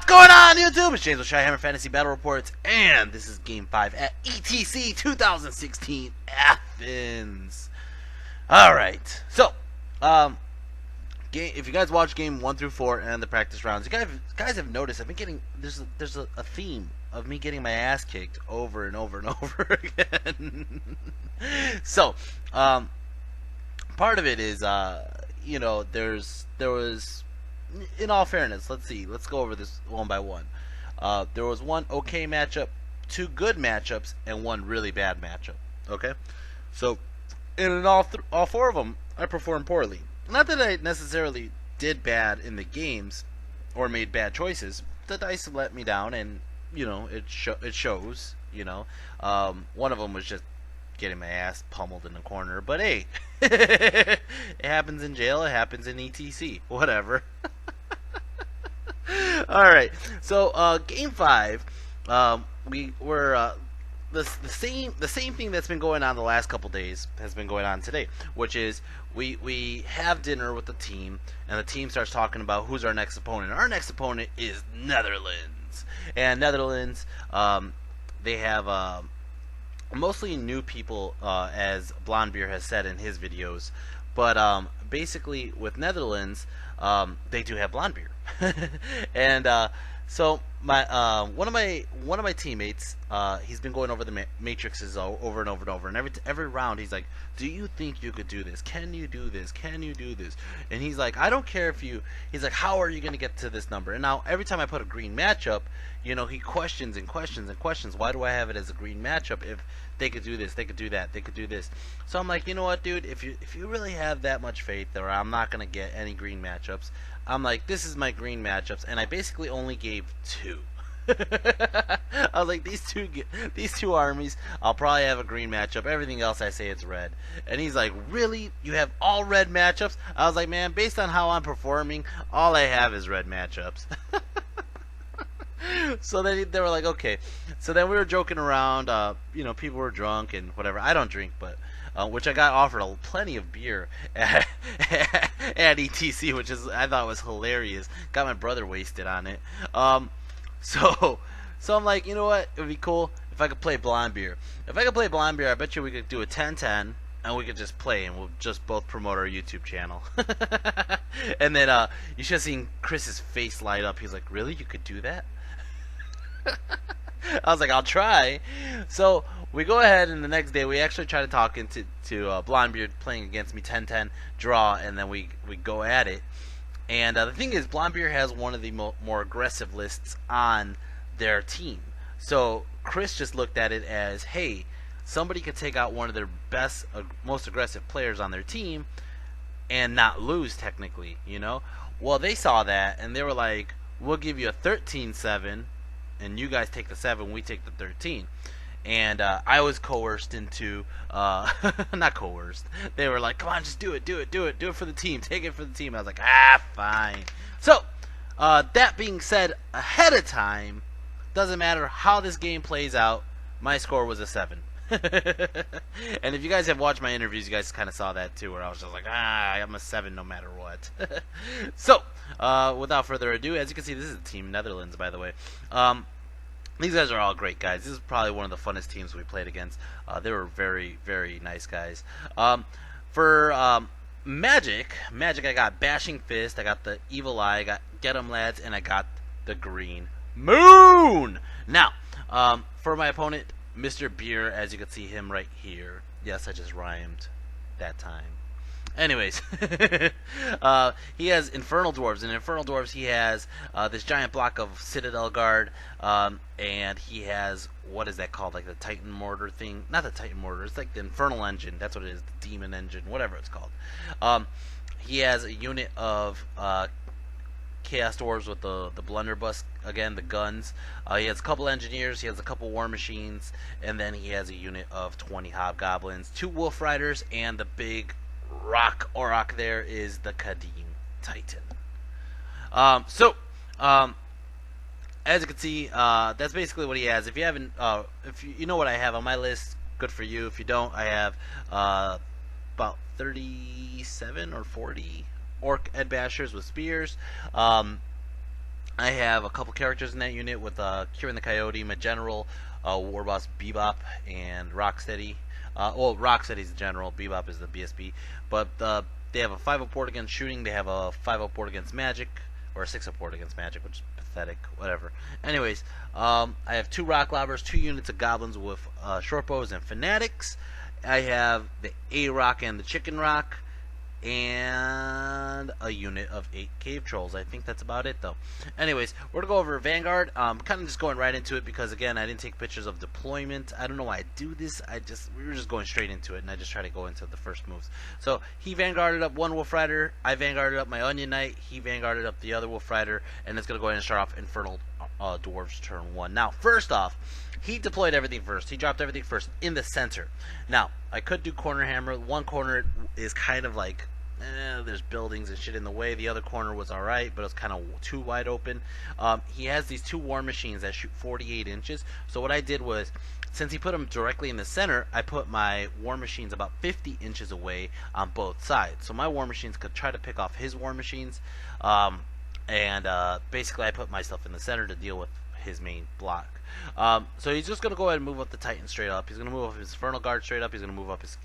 What's going on, YouTube? It's James with Shyhammer Fantasy Battle Reports, and this is Game 5 at ETC 2016 Athens. Alright, so, if you guys watch Game 1 through 4 and the practice rounds, you guys have noticed I've been getting, there's a theme of me getting my ass kicked over and over and over again. So, part of it is, you know, there was, in all fairness, let's go over this one by one. There was one okay matchup, two good matchups, and one really bad matchup. Okay, so in all four of them, I performed poorly. Not that I necessarily did bad in the games or made bad choices. The dice let me down, and you know it shows. You know, one of them was just getting my ass pummeled in the corner. But hey, it happens in jail. It happens in ETC. Whatever. Alright, so Game 5, we were the same thing that's been going on the last couple days has been going on today, which is we have dinner with the team, and the team starts talking about who's our next opponent. Our next opponent is Netherlands, and Netherlands, they have mostly new people, as Blondebeer has said in his videos, but basically with Netherlands, they do have Blondebeer. And so one of my teammates, he's been going over the matrices over and over and over, and every round he's like, do you think you could do this? Can you do this? Can you do this? And he's like, I don't care if you, he's like, how are you going to get to this number? And now every time I put a green matchup, you know, he questions and questions and questions, why do I have it as a green matchup if they could do this, they could do that, they could do this? So I'm like, you know what, dude, if you really have that much faith that I'm not going to get any green matchups, I'm like, this is my green matchups, and I basically only gave 2. I was like, these two armies, I'll probably have a green matchup. Everything else I say it's red. And he's like, really? You have all red matchups? I was like, man, based on how I'm performing, all I have is red matchups. So then they were like, okay. So then we were joking around. You know, people were drunk and whatever. I don't drink, but which I got offered plenty of beer at ETC, which is I thought was hilarious. Got my brother wasted on it. So I'm like, you know what? It would be cool if I could play Blondebeer. If I could play Blondebeer, I bet you we could do a 10-10, and we could just play, and we'll just both promote our YouTube channel. And then you should have seen Chris's face light up. He's like, really? You could do that? I was like, I'll try. So we go ahead, and the next day we actually try to talk into Blondebeer playing against me, 10-10 draw, and then we go at it. And the thing is, Blondebeer has one of the more aggressive lists on their team. So Chris just looked at it as, hey, somebody could take out one of their best, most aggressive players on their team and not lose technically, you know? Well, they saw that, and they were like, we'll give you a 13-7, and you guys take the 7, we take the 13. And I was coerced into, not coerced. They were like, come on, just do it for the team. Take it for the team. I was like, fine. So, that being said, ahead of time, doesn't matter how this game plays out, my score was a 7. And if you guys have watched my interviews, you guys kind of saw that too, where I was just like, I'm a 7 no matter what. So, without further ado, as you can see, this is Team Netherlands, by the way. These guys are all great guys. This is probably one of the funnest teams we played against. They were very, very nice guys. For Magic, I got Bashing Fist, I got the Evil Eye, I got Get 'em Lads, and I got the Green Moon. Now, for my opponent, Mr. Beer, as you can see him right here. Yes, I just rhymed that time. Anyways, he has Infernal Dwarves. In Infernal Dwarves, he has this giant block of Citadel Guard, and he has, what is that called, like the Titan Mortar thing? Not the Titan Mortar, it's like the Infernal Engine. That's what it is, the Demon Engine, whatever it's called. He has a unit of Chaos Dwarves with the blunderbuss, again, the guns. He has a couple engineers, he has a couple war machines, and then he has a unit of 20 hobgoblins, 2 wolf riders, and the big rock Orc there is the Kadim Titan. As you can see, that's basically what he has. If you haven't, if you know what I have on my list, good for you. If you don't, I have about 37 or 40 orc Ed Bashers with spears. I have a couple characters in that unit with Kieran the Coyote, my general, War Boss Bebop, and Rocksteady. Well, Rocksteady's the general, Bebop is the BSB. But they have a 5-0 port against shooting, they have a 5-0 port against magic, or a 6-0 port against magic, which is pathetic, whatever. Anyways, I have 2 rock lobbers, 2 units of goblins with short bows and fanatics. I have the A-Rock and the Chicken Rock, and a unit of 8 cave trolls. I think that's about it, though. Anyways, we're gonna go over Vanguard. Kind of just going right into it because again, I didn't take pictures of deployment. I don't know why I do this. We were just going straight into it, and I just try to go into the first moves. So he vanguarded up 1 Wolf Rider. I vanguarded up my Onion Knight. He vanguarded up the other Wolf Rider, and it's gonna go ahead and start off Infernal Dwarves turn 1. Now, first off, he deployed everything first. He dropped everything first in the center. Now, I could do corner hammer. One corner is kind of like, there's buildings and shit in the way. The other corner was alright, but it was kind of too wide open. He has these 2 war machines that shoot 48 inches. So what I did was, since he put them directly in the center, I put my war machines about 50 inches away on both sides. So my war machines could try to pick off his war machines. Basically I put myself in the center to deal with his main block. So he's just going to go ahead and move up the Titan straight up. He's going to move up his Infernal Guard straight up. He's going to move up his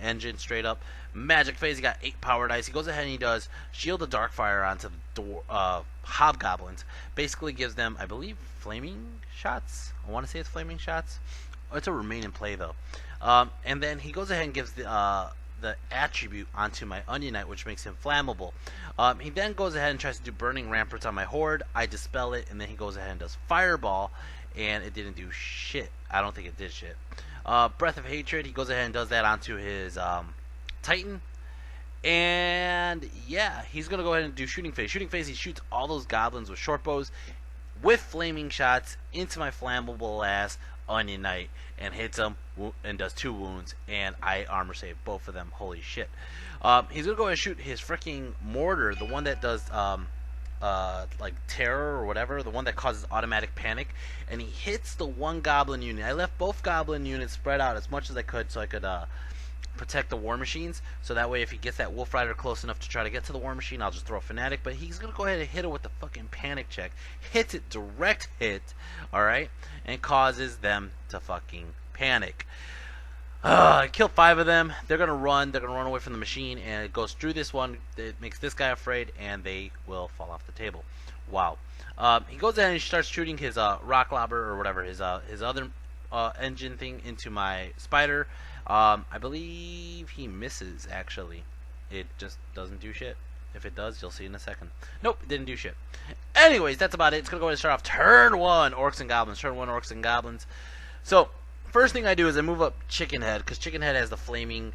engine straight up. Magic phase, he got 8 power dice. He goes ahead and he does Shield of Darkfire onto the Hobgoblins. Basically gives them, I believe, flaming shots. I want to say it's flaming shots. Oh, it's a remain in play though. And then he goes ahead and gives the attribute onto my Onion Knight, which makes him flammable. He then goes ahead and tries to do Burning Ramparts on my Horde. I dispel it, and then he goes ahead and does Fireball, and it didn't do shit. I don't think it did shit. Breath of Hatred, he goes ahead and does that onto his Titan. And yeah, he's going to go ahead and do Shooting Phase. Shooting Phase, he shoots all those goblins with short bows with flaming shots into my flammable ass Onion Knight and hits them and does 2 wounds, and I armor save both of them. Holy shit. He's going to go ahead and shoot his freaking mortar, the one that does like terror or whatever, the one that causes automatic panic, and he hits the 1 goblin unit. I left both goblin units spread out as much as I could so I could protect the war machines, so that way if he gets that Wolf Rider close enough to try to get to the war machine, I'll just throw a fanatic. But he's gonna go ahead and hit it with the fucking panic check, hits it, direct hit, alright, and causes them to fucking panic. I killed 5 of them. They're gonna run away from the machine, and it goes through this one. It makes this guy afraid, and they will fall off the table. Wow. He goes in and he starts shooting his rock lobber or whatever, his other engine thing into my spider. I believe he misses, actually. It just doesn't do shit. If it does, you'll see in a second. Nope, it didn't do shit. Anyways, that's about it. It's going to go ahead and start off turn 1, Orcs and Goblins. Turn 1, Orcs and Goblins. So, first thing I do is I move up Chicken Head, because Chicken Head has the flaming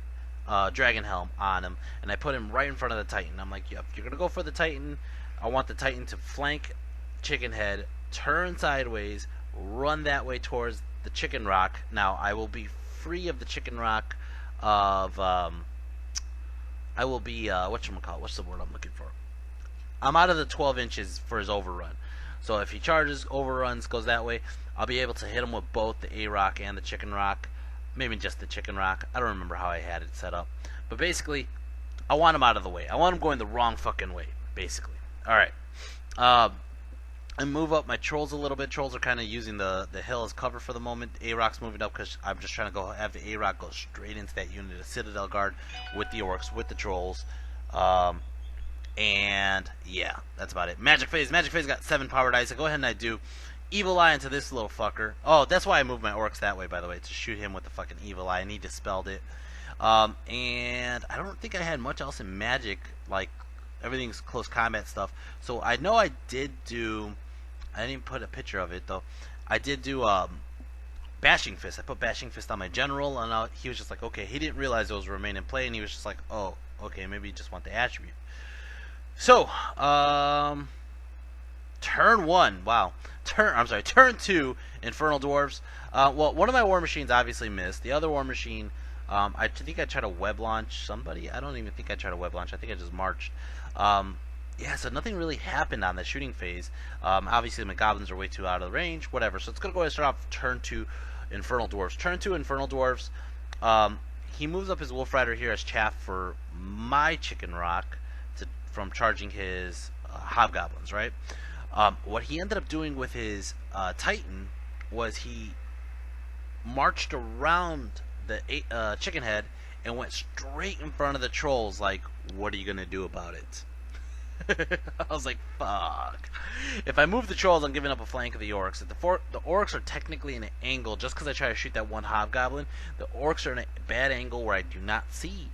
dragon helm on him, and I put him right in front of the Titan. I'm like, yep, you're going to go for the Titan. I want the Titan to flank Chicken Head, turn sideways, run that way towards the Chicken Rock. Now, I will be free of the Chicken Rock of, I will be, whatchamacallit, what's the word I'm looking for? I'm out of the 12 inches for his overrun. So if he charges, overruns, goes that way, I'll be able to hit him with both the A-Rock and the Chicken Rock. Maybe just the Chicken Rock. I don't remember how I had it set up. But basically, I want him out of the way. I want him going the wrong fucking way, basically. Alright. I move up my trolls a little bit. Trolls are kind of using the hill as cover for the moment. A-Rock's moving up because I'm just trying to go have the A-Rock go straight into that unit, a Citadel Guard with the Orcs, with the trolls. And yeah, that's about it. Magic Phase. Magic Phase got 7 power dice. I go ahead and I do Evil Eye into this little fucker. Oh, that's why I moved my Orcs that way, by the way, to shoot him with the fucking Evil Eye, and he dispelled it. And I don't think I had much else in Magic, like everything's close combat stuff. So I know I did do, I didn't put a picture of it though, I did do Bashing Fist. I put Bashing Fist on my General, and he was just like, okay, he didn't realize those remain in play, and he was just like, oh, okay, maybe you just want the attribute. So, turn 1, wow. Turn 2, Infernal Dwarves. Well, one of my war machines obviously missed. The other war machine, I think I tried to web launch somebody. I don't even think I tried to web launch. I think I just marched. Yeah, so nothing really happened on the shooting phase. Obviously, my goblins are way too out of the range, whatever. So it's going to go ahead and start off turn 2, Infernal Dwarves. Turn 2, Infernal Dwarves. He moves up his Wolf Rider here as chaff for my Chicken Rock from charging his Hobgoblins, right? What he ended up doing with his Titan was he marched around the chicken head and went straight in front of the trolls. Like, what are you gonna do about it? I was like, fuck. If I move the trolls, I'm giving up a flank of the orcs. If the orcs are technically in an angle, just because I try to shoot that one hobgoblin, the orcs are in a bad angle where I do not see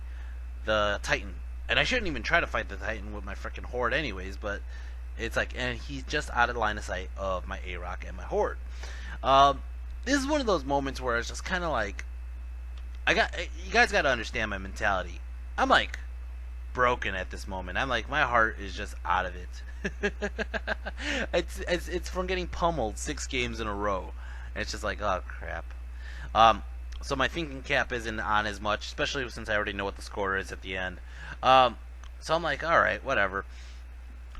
the Titan. And I shouldn't even try to fight the Titan with my freaking horde anyways, but it's like, and he's just out of line of sight of my A-Rock and my horde. This is one of those moments where it's just kind of like, you guys got to understand my mentality. I'm like broken at this moment. I'm like, my heart is just out of it. it's from getting pummeled 6 games in a row. And it's just like, oh crap. So my thinking cap isn't on as much, especially since I already know what the score is at the end. So I'm like, alright, whatever.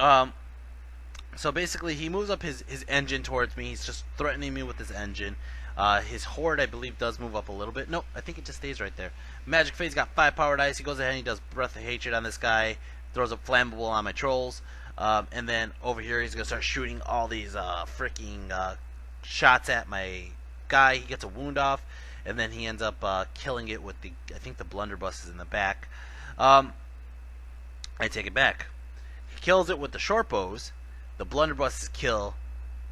So basically he moves up his engine towards me. He's just threatening me with his engine. His horde, I believe, does move up a little bit. Nope, I think it just stays right there. Magic Phase got 5 powered ice. He goes ahead and he does Breath of Hatred on this guy. Throws up Flammable on my trolls. And then over here he's going to start shooting all these freaking shots at my guy. He gets a wound off. And then he ends up killing it with I think the blunderbuss is in the back. I take it back. He kills it with the short bows. The blunderbusses kill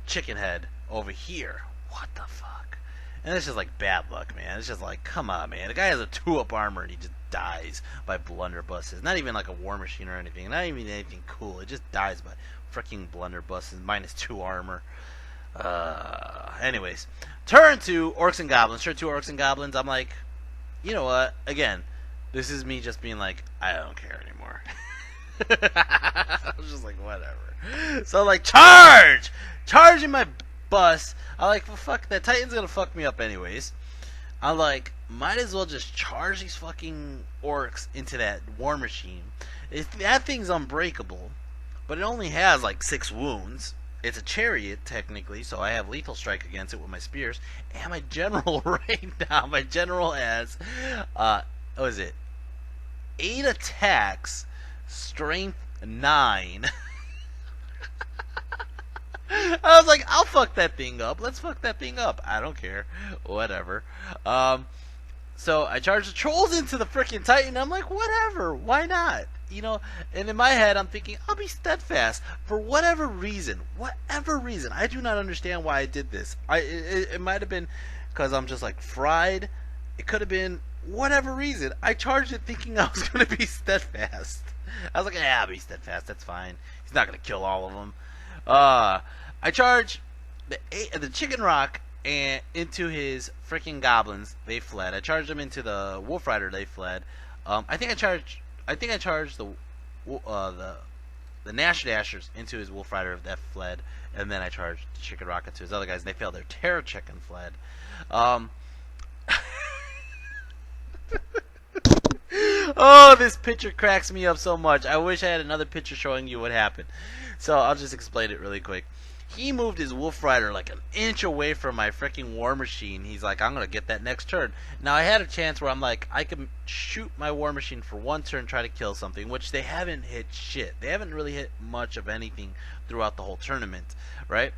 Chicken Head over here. What the fuck? And it's just like bad luck, man. It's just like, come on, man. The guy has a 2-up armor and he just dies by blunderbusses. Not even like a war machine or anything. Not even anything cool. It just dies by freaking blunderbusses. -2 armor. Anyways. Turn 2, Orcs and Goblins. Turn 2, Orcs and Goblins. I'm like, you know what? Again, this is me just being like, I don't care anymore. I was just like, whatever. So, like, charge! Charging my bus. I'm like, well, fuck, that Titan's gonna fuck me up anyways. I'm like, might as well just charge these fucking orcs into that war machine. That thing's unbreakable, but it only has like 6 wounds. It's a chariot, technically, so I have lethal strike against it with my spears. And my general right now, my general has, what is it? 8 attacks, strength 9. I was like, I'll fuck that thing up. Let's fuck that thing up. I don't care. Whatever. So I charge the trolls into the freaking Titan. I'm like, whatever. Why not? You know, and in my head, I'm thinking, I'll be steadfast for whatever reason. Whatever reason. I do not understand why I did this. It might have been because I'm just like fried. It could have been whatever reason. I charged it thinking I was going to be steadfast. I was like, yeah, I'll be steadfast. That's fine. He's not going to kill all of them. I charge the Chicken Rock and into his freaking goblins. They fled. I charged them into the Wolf Rider. They fled. I think I charged the Nash Dashers into his Wolf Rider that fled, and then I charged the Chicken Rock into his other guys, and they failed. Their Terror Chicken fled. Oh, this picture cracks me up so much. I wish I had another picture showing you what happened. So I'll just explain it really quick. He moved his Wolf Rider like an inch away from my freaking war machine. He's like, I'm going to get that next turn. Now, I had a chance where I'm like, I can shoot my war machine for one turn, try to kill something, which they haven't hit shit. They haven't really hit much of anything throughout the whole tournament, right?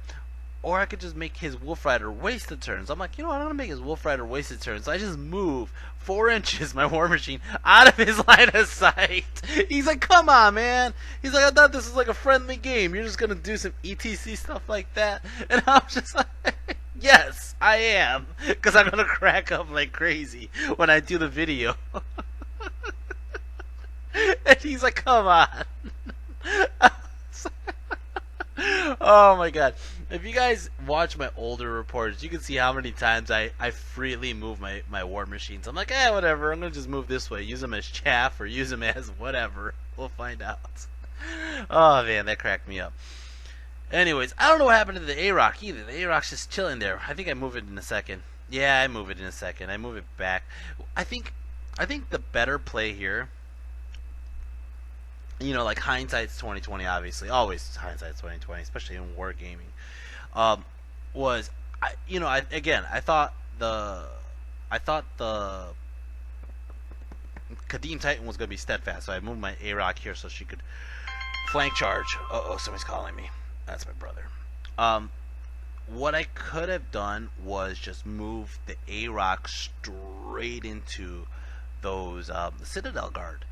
Or I could just make his Wolf Rider waste the turns. I'm like, you know what, I'm going to make his Wolf Rider waste the turns. So I just move 4 inches my war machine out of his line of sight. He's like, come on, man. He's like, I thought this was like a friendly game. You're just going to do some ETC stuff like that? And I'm just like, yes, I am. Because I'm going to crack up like crazy when I do the video. And he's like, come on. Oh my god. If you guys watch my older reports, you can see how many times I freely move my war machines. I'm like, whatever, I'm going to just move this way. Use them as chaff or use them as whatever. We'll find out. Oh man, that cracked me up. Anyways, I don't know what happened to the A-Rock either. The A-Rock's just chilling there. I think I move it in a second. Yeah, I move it in a second. I move it back. I think the better play here, you know, like hindsight's 2020, obviously, always hindsight's 2020, especially in wargaming. Was I thought the Kadim Titan was gonna be steadfast, so I moved my A-Rock here so she could flank charge. Uh oh, somebody's calling me. That's my brother. Um, what I could have done was just move the A-Rock straight into those the Citadel Guard.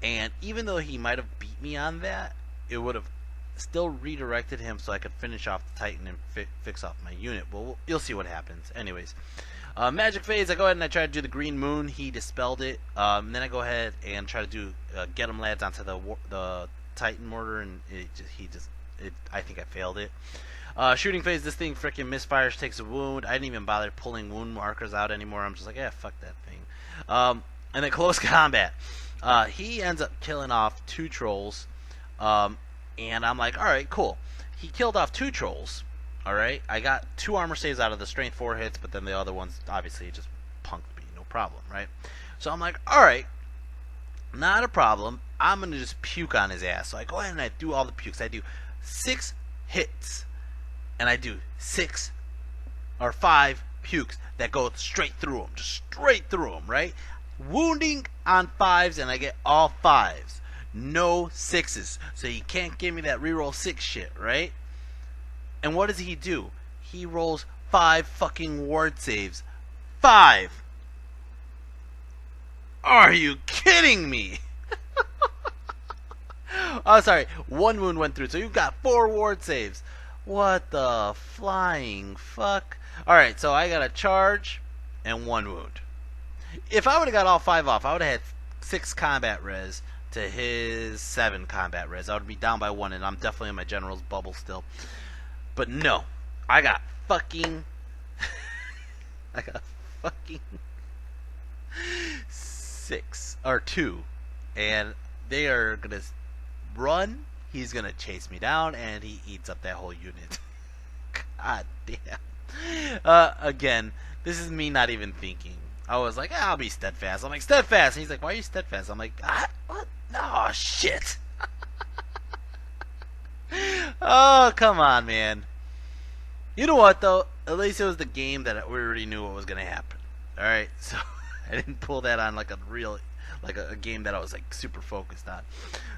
And even though he might have beat me on that, it would have still redirected him so I could finish off the Titan and fix off my unit. Well, you'll see what happens. Anyways, Magic Phase, I go ahead and I try to do the Green Moon. He dispelled it. Then I go ahead and try to do Get 'em Lads onto the Titan Mortar, and I think I failed it. Shooting Phase, this thing freaking misfires, takes a wound. I didn't even bother pulling wound markers out anymore. I'm just like, yeah, fuck that thing. And then Close Combat. He ends up killing off 2 trolls. And I'm like, alright, cool. He killed off 2 trolls. Alright, I got 2 armor saves out of the strength 4 hits, but then the other ones obviously just punked me, no problem, right? So I'm like, alright, not a problem. I'm gonna just puke on his ass. So I go ahead and I do all the pukes. I do 6 hits, and I do 6 or 5 pukes that go straight through him, just straight through him, right? Wounding on 5s, and I get all 5s. No 6s. So he can't give me that reroll 6 shit, right? And what does he do? He rolls 5 fucking ward saves. 5! Are you kidding me? Oh, sorry. 1 wound went through, so you've got 4 ward saves. What the flying fuck? Alright, so I got a charge and 1 wound. If I would have got all 5 off, I would have had 6 combat res to his 7 combat res. I would be down by 1, and I'm definitely in my general's bubble still. But no, I got fucking I got fucking 6 or 2, and they are gonna run. He's gonna chase me down, and he eats up that whole unit. God damn. Again, this is me not even thinking. I was like, I'll be steadfast. I'm like, steadfast. And he's like, why are you steadfast? I'm like, what? Oh, shit. Oh, come on, man. You know what, though? At least it was the game that we already knew what was going to happen. Alright, so I didn't pull that on like a real, like a game that I was like super focused on.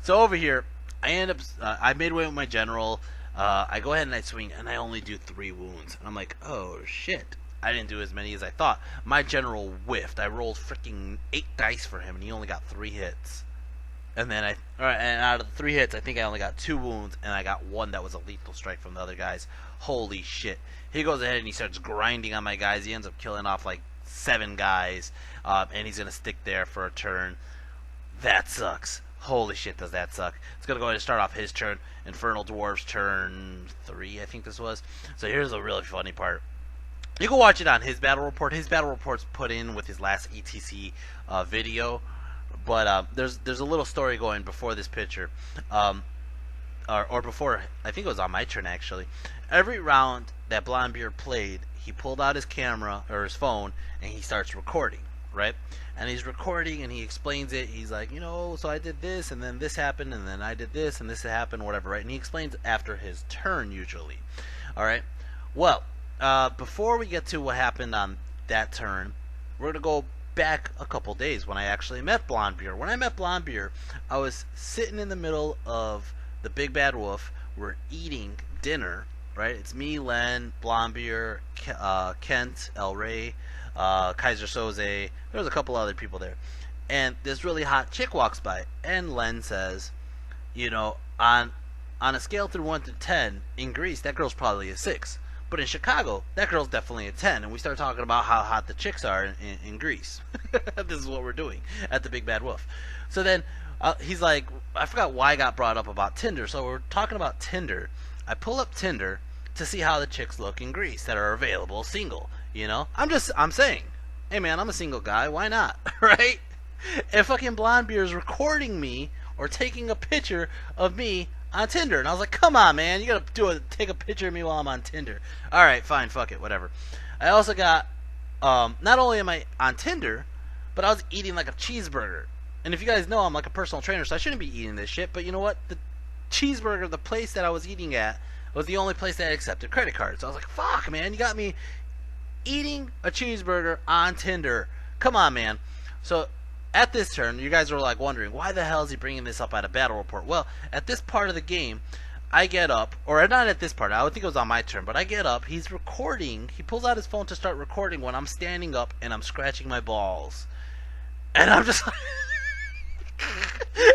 So over here, I end up, I made away with my general. I go ahead and I swing, and I only do 3 wounds. And I'm like, oh, shit. I didn't do as many as I thought. My general whiffed. I rolled freaking 8 dice for him, and he only got 3 hits. And then and out of the 3 hits, I think I only got 2 wounds, and I got 1 that was a lethal strike from the other guys. Holy shit. He goes ahead and he starts grinding on my guys. He ends up killing off like 7 guys, and he's going to stick there for a turn. That sucks. Holy shit, does that suck. It's going to go ahead and start off his turn. Infernal Dwarves turn 3, I think this was. So here's a really funny part. You can watch it on his battle report. His battle report's put in with his last ETC video, but there's a little story going before this picture, or before, I think it was on my turn actually. Every round that Blondbeard played, he pulled out his camera or his phone and he starts recording, right? And he's recording and he explains it. He's like, you know, so I did this and then this happened and then I did this and this happened, whatever, right? And he explains after his turn usually. All right. Well, before we get to what happened on that turn, we're gonna go back a couple days when I actually met Blondbeard. When I met Blondbeard, I was sitting in the middle of the Big Bad Wolf. We're eating dinner, right? It's me, Len, Blondbeard, Kent, El Rey, Kaiser Soze. There was a couple other people there, and this really hot chick walks by, and Len says, you know, on a scale through 1 to 10 in Greece, that girl's probably a 6. But in Chicago, that girl's definitely a 10. And we start talking about how hot the chicks are in Greece. This is what we're doing at the Big Bad Wolf. So then he's like, I forgot why I got brought up about Tinder. So we're talking about Tinder. I pull up Tinder to see how the chicks look in Greece that are available single. You know, I'm saying, hey man, I'm a single guy. Why not? Right? And fucking Blondbeard's recording me or taking a picture of me on Tinder, and I was like, come on, man, you gotta take a picture of me while I'm on Tinder. Alright, fine, fuck it, whatever. I also got, not only am I on Tinder, but I was eating like a cheeseburger. And if you guys know, I'm like a personal trainer, so I shouldn't be eating this shit, but you know what? The cheeseburger, the place that I was eating at, was the only place that accepted credit cards. So I was like, fuck, man, you got me eating a cheeseburger on Tinder. Come on, man. So at this turn, you guys are like wondering, why the hell is he bringing this up at a battle report? Well, at this part of the game, I get up, or not at this part, I would think it was on my turn, but I get up, he's recording, he pulls out his phone to start recording when I'm standing up and I'm scratching my balls. And I'm just like,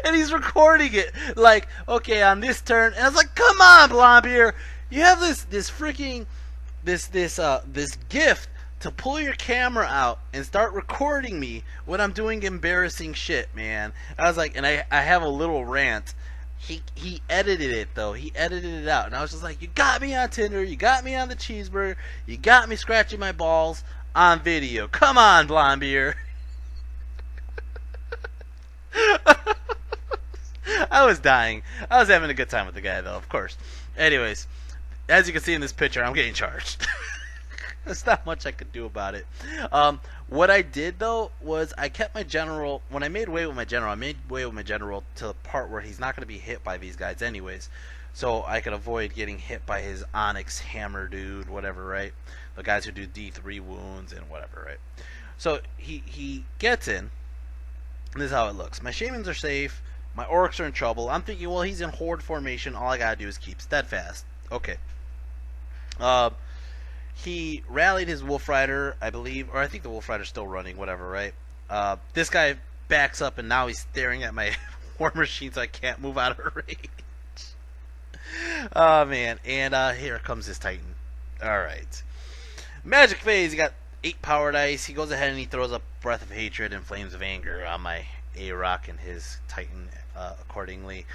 and he's recording it, like, okay, on this turn, and I was like, come on, Blombier, you have this freaking, this gift to pull your camera out and start recording me when I'm doing embarrassing shit, man. I was like, and I have a little rant. He edited it though. He edited it out, and I was just like, you got me on Tinder, you got me on the cheeseburger, you got me scratching my balls on video. Come on, Blombier. I was dying. I was having a good time with the guy though, of course. Anyways, as you can see in this picture, I'm getting charged. There's not much I could do about it. What I did though was I kept my general. When I made way with my general, I made way with my general to the part where he's not going to be hit by these guys anyways, so I could avoid getting hit by his Onyx hammer dude, whatever, right? The guys who do D3 wounds and whatever, right? So he gets in. And this is how it looks. My shamans are safe. My orcs are in trouble. I'm thinking, well, he's in horde formation. All I gotta do is keep steadfast. Okay. He rallied his Wolf Rider, I believe, or I think the Wolf Rider's still running, whatever, right? This guy backs up, and now he's staring at my war machine, so I can't move out of range. Oh, man. And here comes his Titan. Alright. Magic phase. He got 8 power dice. He goes ahead and he throws up Breath of Hatred and Flames of Anger on my A-Rock and his Titan accordingly.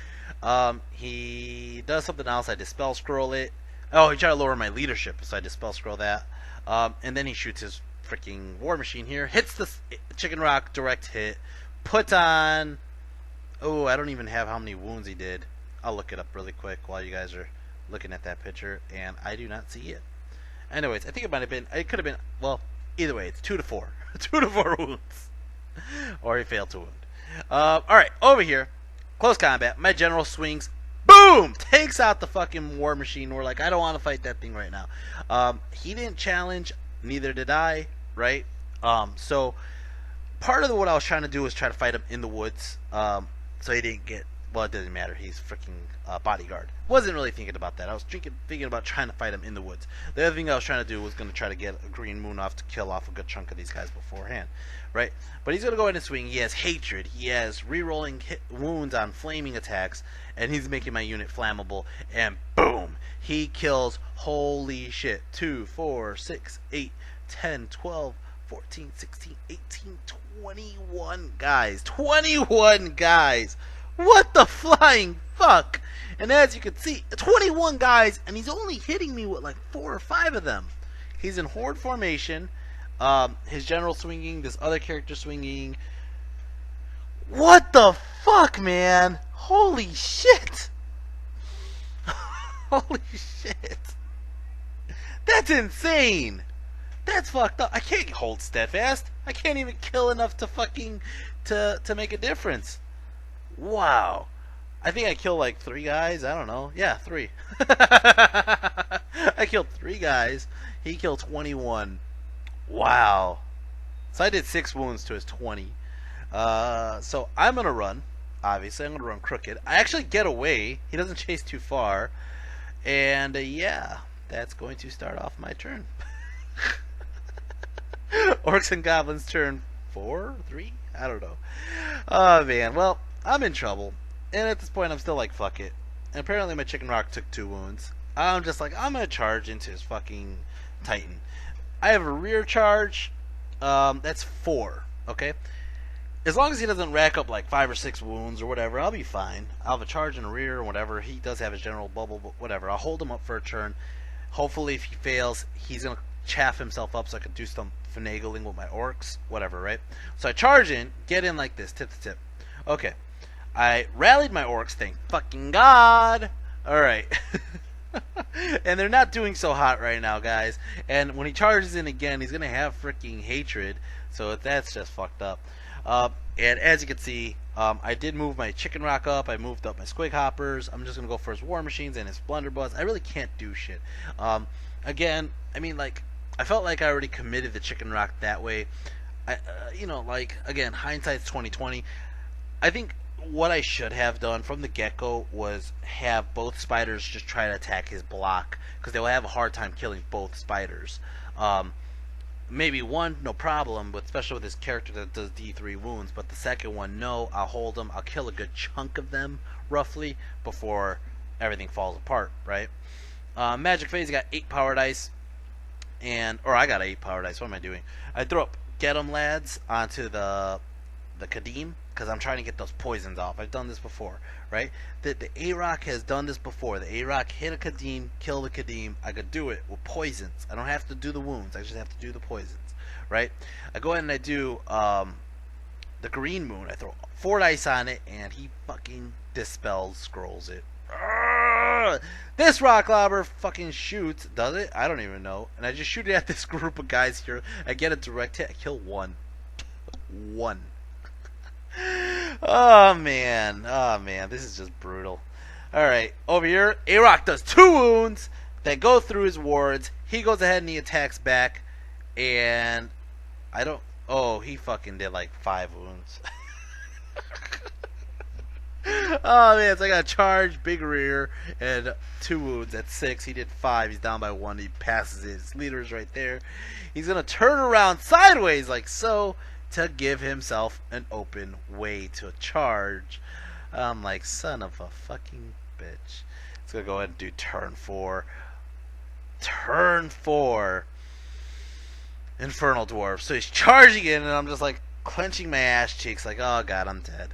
He does something else. I Dispel Scroll it. Oh, he tried to lower my leadership, so I Dispel Scroll that. And then he shoots his freaking War Machine here. Hits the Chicken Rock, direct hit. Put on... Oh, I don't even have how many wounds he did. I'll look it up really quick while you guys are looking at that picture, and I do not see it. Anyways, I think it might have been... It could have been... Well, either way, it's 2 to 4. 2 to 4 wounds. Or he failed to wound. Alright, over here. Close combat. My general swings... Boom! Takes out the fucking war machine. We're like, I don't want to fight that thing right now. He didn't challenge, neither did I, right? So part of what I was trying to do was try to fight him in the woods. So he didn't get, well, it doesn't matter. He's freaking bodyguard. Wasn't really thinking about that. I was thinking about trying to fight him in the woods. The other thing I was trying to do was going to try to get a green moon off to kill off a good chunk of these guys beforehand, right? But he's going to go ahead and swing. He has hatred. He has re-rolling wounds on flaming attacks, and he's making my unit flammable, and boom! He kills, holy shit, 2, 4, 6, 8, 10, 12, 14, 16, 18, 21 guys. 21 guys! What the flying fuck? And as you can see, 21 guys, and he's only hitting me with like 4 or 5 of them. He's in horde formation. His general swinging, this other character swinging. What the fuck, man? Holy shit! Holy shit! That's insane! That's fucked up. I can't hold steadfast. I can't even kill enough to fucking to make a difference. Wow. I think I killed like 3 guys. I don't know. Yeah, 3. I killed 3 guys. He killed 21. Wow. So I did 6 wounds to his 20. So I'm going to run. Obviously, I'm going to run crooked. I actually get away. He doesn't chase too far. And yeah, that's going to start off my turn. Orcs and Goblins turn 4? 3? I don't know. Oh, man. Well, I'm in trouble. And at this point, I'm still like, fuck it. And apparently my Chicken Rock took 2 wounds. I'm just like, I'm going to charge into his fucking Titan. I have a rear charge. That's 4. Okay? As long as he doesn't rack up like 5 or 6 wounds or whatever, I'll be fine. I'll have a charge in the rear or whatever. He does have his general bubble, but whatever. I'll hold him up for a turn. Hopefully, if he fails, he's going to chaff himself up so I can do some finagling with my orcs. Whatever, right? So I charge in, get in like this, tip to tip. Okay. I rallied my orcs, thank fucking God. Alright. And they're not doing so hot right now, guys. And when he charges in again, he's going to have freaking hatred. So that's just fucked up. And as you can see, I did move my Chicken Rock up. I moved up my Squig Hoppers. I'm just going to go for his War Machines and his Blunderbuss. I really can't do shit. Again, I mean, like, I felt like I already committed the Chicken Rock that way. You know, like, again, hindsight's 20/20. I think what I should have done from the get-go was have both spiders just try to attack his block, because they will have a hard time killing both spiders. Um, Maybe one, no problem, but especially with this character that does D3 wounds. But the second one, no, I'll hold them. I'll kill a good chunk of them, roughly, before everything falls apart, right? Magic phase, I got 8 power dice, or I got 8 power dice. What am I doing? I throw up Get 'em Lads onto the Kadim, because I'm trying to get those poisons off. I've done this before, right? The A-Rock has done this before. The A-Rock hit a Kadim, kill the Kadim. I could do it with poisons. I don't have to do the wounds. I just have to do the poisons, right? I go ahead and I do the Green Moon. I throw 4 dice on it, and he fucking dispels, scrolls it. Arrgh! This rock lobber fucking shoots. Does it? I don't even know. And I just shoot it at this group of guys here. I get a direct hit. I kill one. One. Oh man, this is just brutal. Alright, over here, A-Rock does 2 wounds that go through his wards. He goes ahead and he attacks back, and I don't, oh, he fucking did like 5 wounds. Oh man, so I got a charge, big rear, and 2 wounds. That's 6. He did 5. He's down by 1. He passes it. His leader is right there. He's gonna turn around sideways like so, to give himself an open way to charge. I'm like, son of a fucking bitch. It's gonna go ahead and do turn 4. Turn 4. Infernal Dwarf. So he's charging in, and I'm just like clenching my ass cheeks, like, oh god, I'm dead.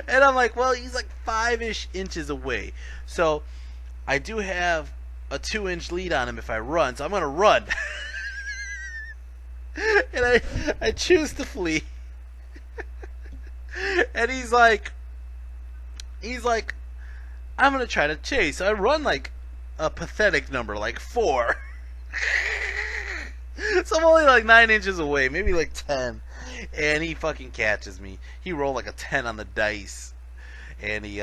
And I'm like, well, he's like 5-ish inches away. So I do have a 2-inch lead on him if I run, so I'm gonna run. And I choose to flee. And he's like, I'm gonna try to chase. So I run like a pathetic number, like 4. So I'm only like 9 inches away, maybe like 10. And he fucking catches me. He rolled like a 10 on the dice. And he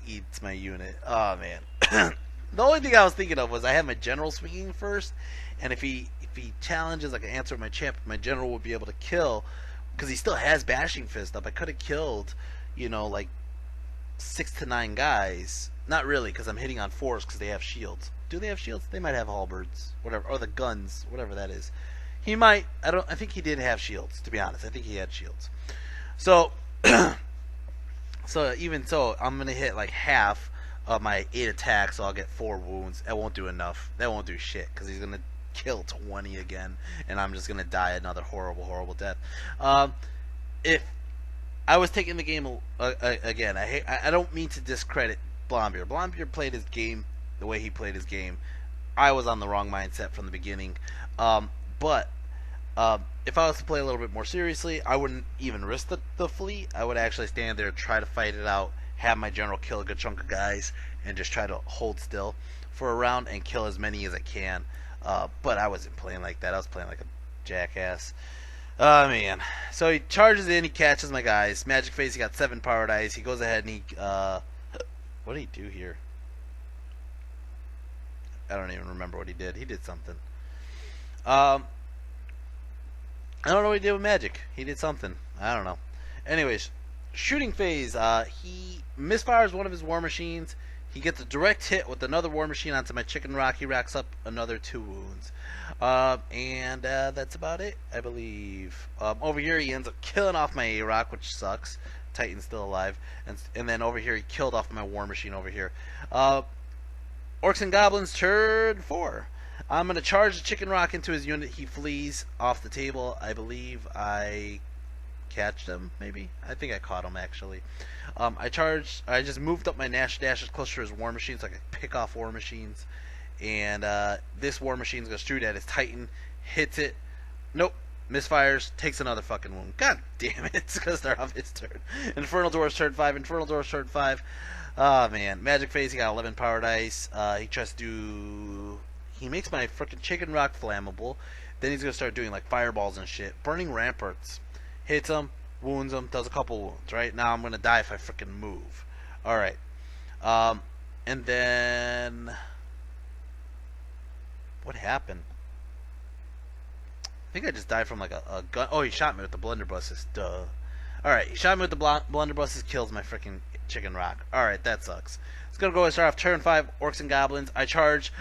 eats my unit. Oh man. The only thing I was thinking of was I had my general swinging first, and if he challenges like an answer my champ, my general would be able to kill, because he still has bashing fist up. I could have killed, you know, like 6 to 9 guys. Not really, because I'm hitting on 4s because they have shields. Do they have shields? They might have halberds, whatever, or the guns, whatever that is. He might. I think he did have shields. To be honest, I think he had shields. So, even so, I'm gonna hit like half of my 8 attacks, so I'll get 4 wounds. That won't do enough. That won't do shit, because he's gonna kill 20 again, and I'm just gonna die another horrible death. If I was taking the game again, I don't mean to discredit Blombeer. Blombeer played his game the way he played his game. I was on the wrong mindset from the beginning. But if I was to play a little bit more seriously, I wouldn't even risk the fleet. I would actually stand there, try to fight it out, have my general kill a good chunk of guys, and just try to hold still for a round and kill as many as I can. But I wasn't playing like that. I was playing like a jackass. Oh man. So he charges in, he catches my guys. Magic Face, he got 7 power dice. He goes ahead and he what did he do here? I don't even remember what he did. He did something. I don't know what he did with magic. He did something. I don't know. Anyways, shooting phase. He misfires one of his war machines. He gets a direct hit with another war machine onto my chicken rock. He racks up another 2 wounds. And that's about it, I believe. Over here, he ends up killing off my A-Rock, which sucks. Titan's still alive. And then over here, he killed off my war machine over here. Orcs and Goblins, turn 4. I'm going to charge the chicken rock into his unit. He flees off the table. I believe I catched him, maybe? I think I caught him, actually. I just moved up my Nash Dash as closer to his war machine so I could pick off war machines. And this war machine's going to shoot at his Titan. Hits it. Nope. Misfires. Takes another fucking wound. God damn it. It's going to start off his turn. Infernal Doors, turn 5. Infernal Doors, turn 5. Oh, man. Magic Phase, he got 11 power dice. He tries to do... He makes my freaking chicken rock flammable. Then he's going to start doing like fireballs and shit. Burning Ramparts. Hits him, wounds him, does a couple wounds, right? Now I'm going to die if I freaking move. Alright. And then... What happened? I think I just died from like a gun. Oh, he shot me with the blunderbusses. Duh. Alright, he shot me with the blunderbuss. Kills my freaking chicken rock. Alright, that sucks. It's gonna go and start off turn 5, Orcs and Goblins. I charge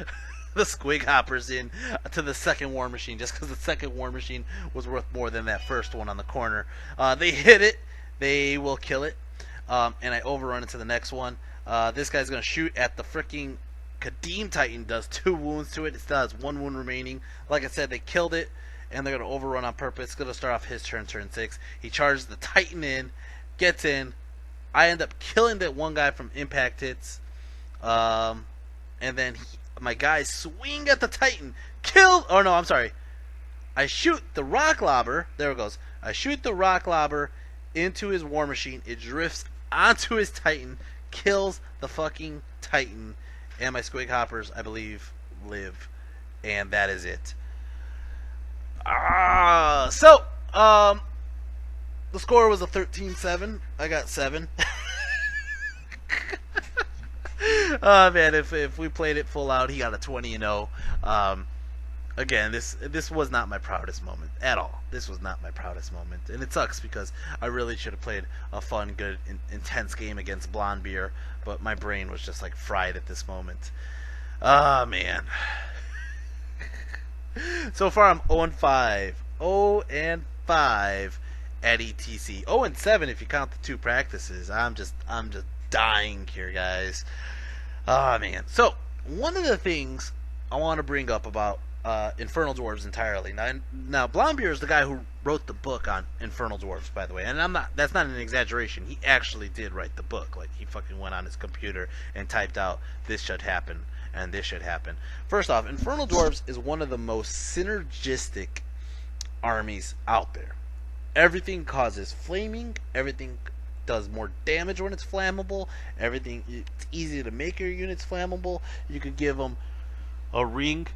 the Squig Hoppers in to the second War Machine, just because the second War Machine was worth more than that first one on the corner. They hit it. They will kill it. And I overrun into the next one. This guy's gonna shoot at the freaking Kadim Titan. Does 2 wounds to it. It still has 1 wound remaining. Like I said, they killed it, and they're gonna overrun on purpose. It's gonna start off his turn 6. He charges the Titan in, gets in. I end up killing that one guy from impact hits. And then my guys swing at the Titan. Kill. Oh no, I'm sorry. I shoot the rock lobber. There it goes. I shoot the rock lobber into his War Machine. It drifts onto his Titan, kills the fucking Titan, and my Squig Hoppers, I believe, live. And that is it. The score was a 13-7. I got 7. Oh man, if we played it full out, he got a 20-0. Again, this was not my proudest moment at all. This was not my proudest moment, and it sucks because I really should have played a fun, good, intense game against Blonde Beer, but my brain was just like fried at this moment. Ah man. So far, I'm 0-5. 0-5 at ETC. 0-7 if you count the 2 practices. I'm just dying here, guys. Ah man. So one of the things I want to bring up about Infernal Dwarves entirely. Now Blondebeard is the guy who wrote the book on Infernal Dwarves, by the way, and that's not an exaggeration. He actually did write the book. Like, he fucking went on his computer and typed out, this should happen and this should happen. First off, Infernal Dwarves is one of the most synergistic armies out there. Everything causes flaming, everything does more damage when it's flammable, it's easy to make your units flammable. You could give them a ring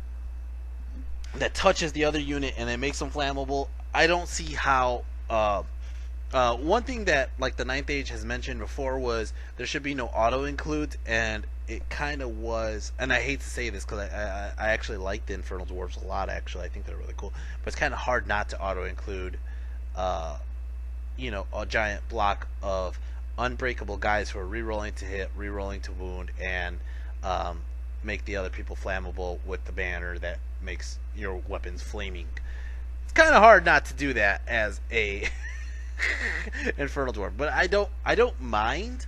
that touches the other unit and it makes them flammable. I don't see how. One thing that, like, the Ninth Age has mentioned before was there should be no auto includes, and it kind of was. And I hate to say this because I actually like the Infernal Dwarves a lot. Actually, I think they're really cool, but it's kind of hard not to auto include, a giant block of unbreakable guys who are rerolling to hit, rerolling to wound, and make the other people flammable with the banner that makes your weapons flaming. It's kind of hard not to do that as a Infernal Dwarf, but I don't mind.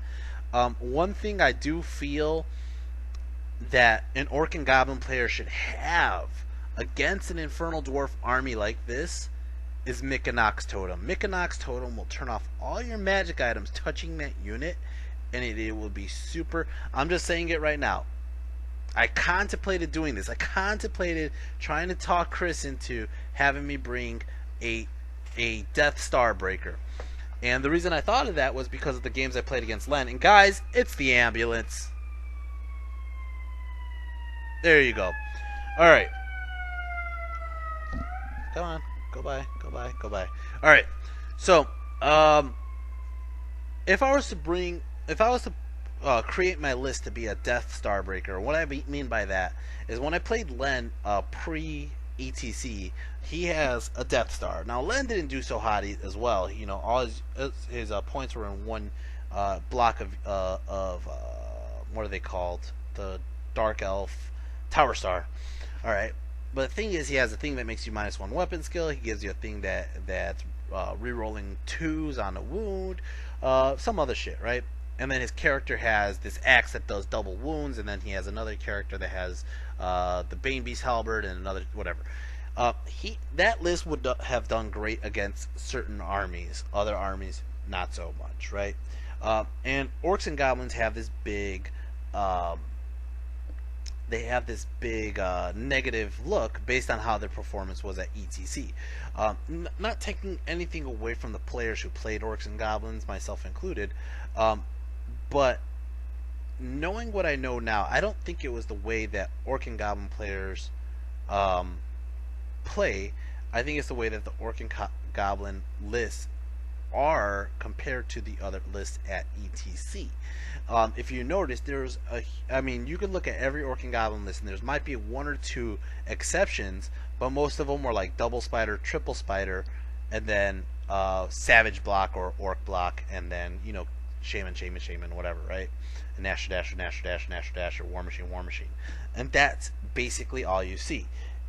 One thing I do feel that an Orc and Goblin player should have against an Infernal Dwarf army like this is Mikanox Totem. Mikanox Totem will turn off all your magic items touching that unit, and it will be super. I'm just saying it right now. I contemplated doing this. I contemplated trying to talk Chris into having me bring a Death Star Breaker. And the reason I thought of that was because of the games I played against Len. And guys, it's the ambulance. There you go. Alright. Come on. Go by. Go by. Go by. Alright. So, if I was to create my list to be a Death Star Breaker, what I mean by that is when I played Len pre-ETC, he has a Death Star. Now, Len didn't do so hot as well. All his points were in one block of what are they called? The Dark Elf Tower Star. Alright. But the thing is, he has a thing that makes you -1 weapon skill. He gives you a thing that's rerolling 2s on a wound. Some other shit, right? And then his character has this axe that does double wounds, and then he has another character that has the Bane Beast Halberd and another whatever. That list would have done great against certain armies. Other armies, not so much, right? And Orcs and Goblins have this big, negative look based on how their performance was at ETC. Not taking anything away from the players who played Orcs and Goblins, myself included. But knowing what I know now, I don't think it was the way that Orc and Goblin players play. I think it's the way that the Orc and Goblin lists are compared to the other lists at ETC. If you notice, you can look at every Orc and Goblin list, and there might be 1 or 2 exceptions, but most of them were like double spider, triple spider, and then Savage block or Orc block, and then Shaman, whatever, right? And Nasher Dasher, Nasher Dasher, Nasher Dasher, War Machine, War Machine, and that's basically all you see.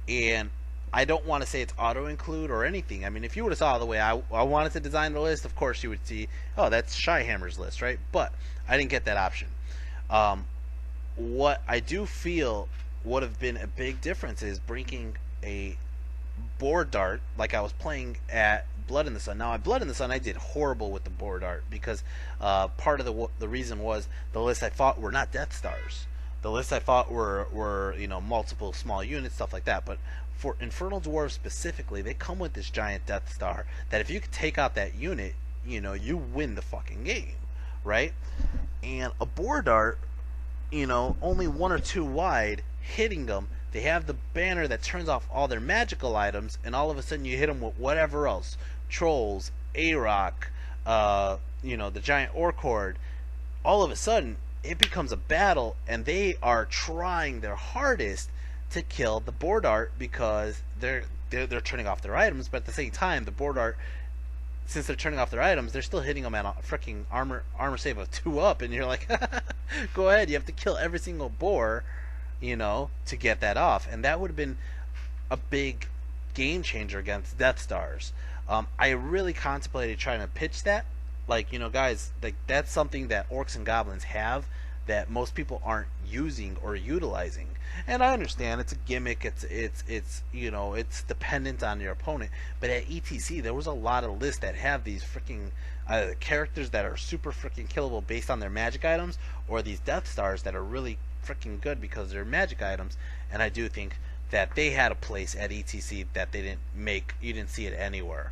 And I don't want to say it's auto include or anything. I mean, if you would have saw the way I wanted to design the list, of course you would see, oh, that's Shyhammer's list, right? But I didn't get that option. What I do feel would have been a big difference is bringing a board dart like I was playing at Blood in the Sun. Now at Blood in the Sun I did horrible with the board dart because part of the reason was the lists I fought were not Death Stars. The lists I fought were multiple small units, stuff like that. But for Infernal Dwarves specifically, they come with this giant Death Star that if you could take out that unit, you win the fucking game, right? And a board dart, only 1 or 2 wide, hitting them, they have the banner that turns off all their magical items, and all of a sudden you hit them with whatever else. Trolls, A-Rock, the giant Orc Horde. All of a sudden, it becomes a battle, and they are trying their hardest to kill the board art because they're turning off their items, but at the same time, the board art, since they're turning off their items, they're still hitting them at a freaking armor save of 2 up, and you're like, go ahead, you have to kill every single boar, to get that off, and that would have been a big game changer against Death Stars. I really contemplated trying to pitch that, guys, that's something that Orcs and Goblins have that most people aren't using or utilizing. And I understand it's a gimmick, it's dependent on your opponent, but at ETC there was a lot of lists that have these freaking characters that are super freaking killable based on their magic items, or these Death Stars that are really freaking good because they're magic items. And I do think that they had a place at ETC that they didn't make, you didn't see it anywhere,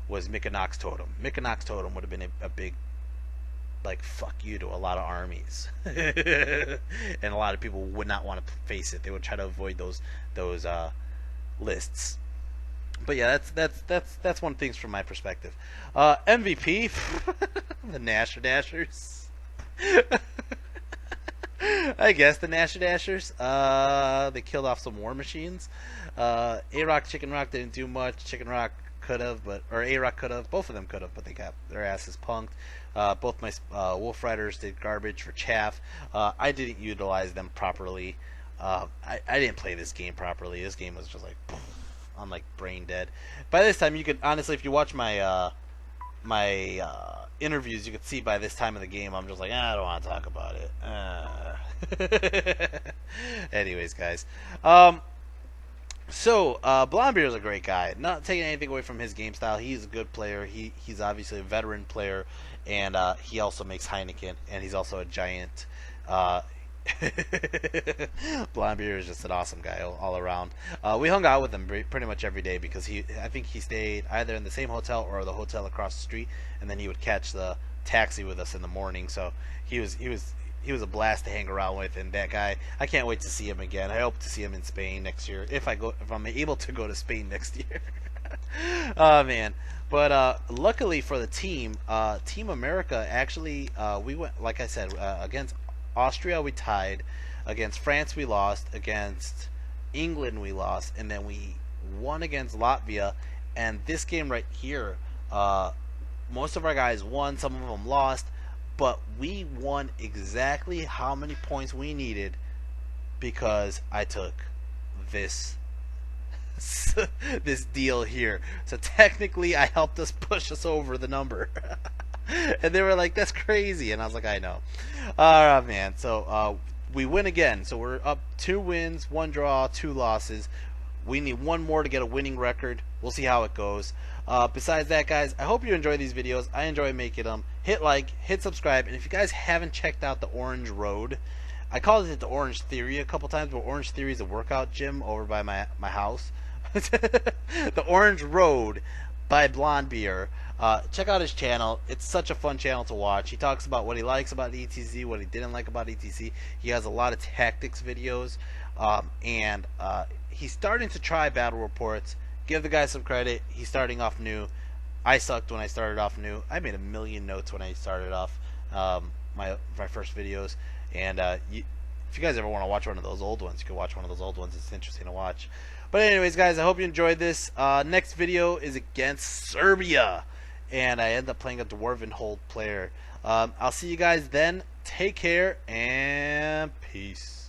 was Micanox Totem. Micanox Totem would have been a big fuck you to a lot of armies. And a lot of people would not want to face it. They would try to avoid those lists. But yeah, that's one of the things from my perspective. MVP, the Nasher Dashers. I guess the Nasher Dashers. They killed off some War Machines. A-Rock, Chicken Rock didn't do much. Chicken Rock could have, or A-Rock could have. Both of them could have, but they got their asses punked. Both my Wolf Riders did garbage for chaff. I didn't utilize them properly. I didn't play this game properly. This game was just like, poof, I'm like brain dead. By this time, you could honestly, if you watch my interviews, you could see by this time of the game, I'm just like, I don't want to talk about it. Anyways, guys. So, Blondbeard is a great guy. Not taking anything away from his game style. He's a good player. He's obviously a veteran player, and he also makes Heineken, and he's also a giant. Blondbeard is just an awesome guy all around. We hung out with him pretty much every day because I think he stayed either in the same hotel or the hotel across the street, and then he would catch the taxi with us in the morning. So he was a blast to hang around with, and that guy, I can't wait to see him again. I hope to see him in Spain next year if I'm able to go to Spain next year. Oh man. But luckily for the team, Team America actually, we went, like I said, against Austria we tied, against France we lost, against England we lost, and then we won against Latvia. And this game right here, most of our guys won, some of them lost, but we won exactly how many points we needed because I took this this deal here. So technically I helped us push us over the number. And they were like, that's crazy, and I was like, I know. Alright, man. So we win again. So we're up 2 wins, 1 draw, 2 losses. We need 1 more to get a winning record. We'll see how it goes. Besides that, guys, I hope you enjoy these videos. I enjoy making them. Hit like, hit subscribe, and if you guys haven't checked out the Orange Road, I called it the Orange Theory a couple times, but Orange Theory is a workout gym over by my house. The Orange Road by Blondbeard. Check out his channel. It's such a fun channel to watch. He talks about what he likes about ETC, what he didn't like about ETC. He has a lot of tactics videos, and he's starting to try battle reports. Give the guy some credit. He's starting off new. I sucked when I started off new. I made a million notes when I started off my first videos. And if you guys ever want to watch one of those old ones, you can watch one of those old ones. It's interesting to watch. But anyways, guys, I hope you enjoyed this. Next video is against Serbia. and I end up playing a Dwarven Hold player. I'll see you guys then. Take care and peace.